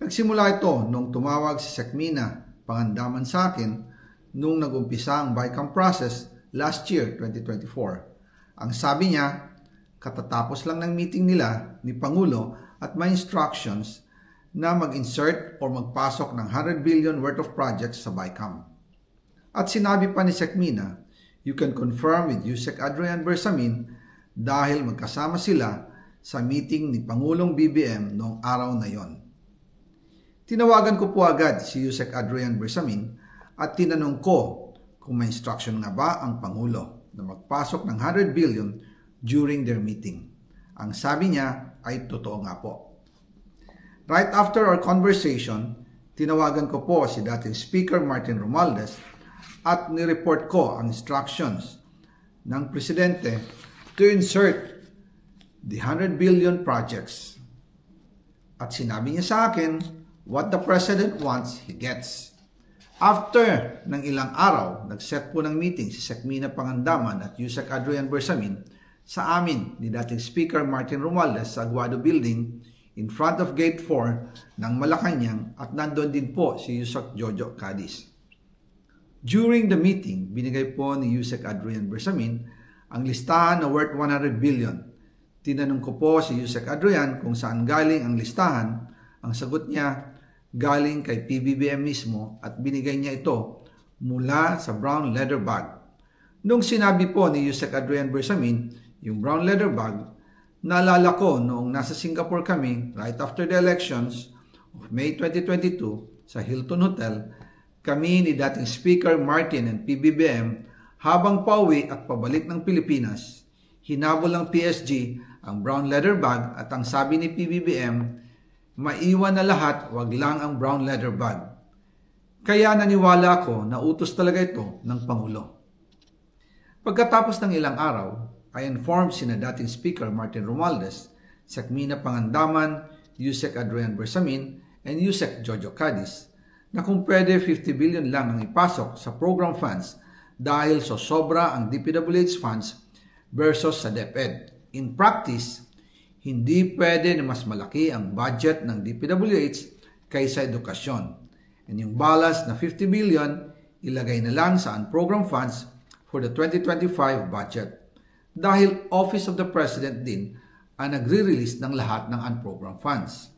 Nagsimula ito nung tumawag si Sekmina Pangandaman sa akin nung nag-umpisa ang BICAM process last year, 2024. Ang sabi niya, katatapos lang ng meeting nila ni Pangulo at may instructions na mag-insert o magpasok ng 100 billion worth of projects sa BICAM. At sinabi pa ni Sekmina, you can confirm with Yusek Adrian Bersamin dahil magkasama sila sa meeting ni Pangulong BBM noong araw na yon. Tinawagan ko po agad si Yusek Adrian Bersamin at tinanong ko kung may instruction nga ba ang Pangulo na magpasok ng 100 billion during their meeting. Ang sabi niya ay totoo nga po. Right after our conversation, tinawagan ko po si dating Speaker Martin Romualdez at nireport ko ang instructions ng Presidente to insert the 100 billion projects. At sinabi niya sa akin, what the President wants, he gets. After ng ilang araw, nag-set po ng meeting si Sekmina Pangandaman at Yusek Adrian Bersamin sa amin ni dating Speaker Martin Romualdez sa Aguado Building in front of Gate 4 ng Malacanang at nandun din po si Yusek Jojo Cadiz. During the meeting, binigay po ni Yusek Adrian Bersamin ang listahan na worth 100 billion. Tinanong ko po si Yusek Adrian kung saan galing ang listahan. Ang sagot niya, galing kay PBBM mismo at binigay niya ito mula sa brown leather bag. Nung sinabi po ni Yusek Adrian Bersamin yung brown leather bag, naalala ko noong nasa Singapore kami right after the elections of May 2022 sa Hilton Hotel, kami ni dating Speaker Martin and PBBM habang pauwi at pabalik ng Pilipinas, hinabol ng PSG ang brown leather bag at ang sabi ni PBBM, maiwan na lahat, wag lang ang brown leather bag. Kaya naniwala ako na utos talaga ito ng Pangulo. Pagkatapos ng ilang araw, I informed sina dating Speaker Martin Romualdez, Sekmina Pangandaman, Yusek Adrian Bersamin, and Yusek Jojo Cadiz na kung pwede 50 billion lang ang ipasok sa program funds dahil so sobra ang DPWH funds versus sa DepEd. In practice, hindi pwede na mas malaki ang budget ng DPWH kaysa edukasyon. And yung balance na 50 billion, ilagay na lang sa unprogrammed funds for the 2025 budget. Dahil Office of the President din ang nagre-release ng lahat ng unprogrammed funds.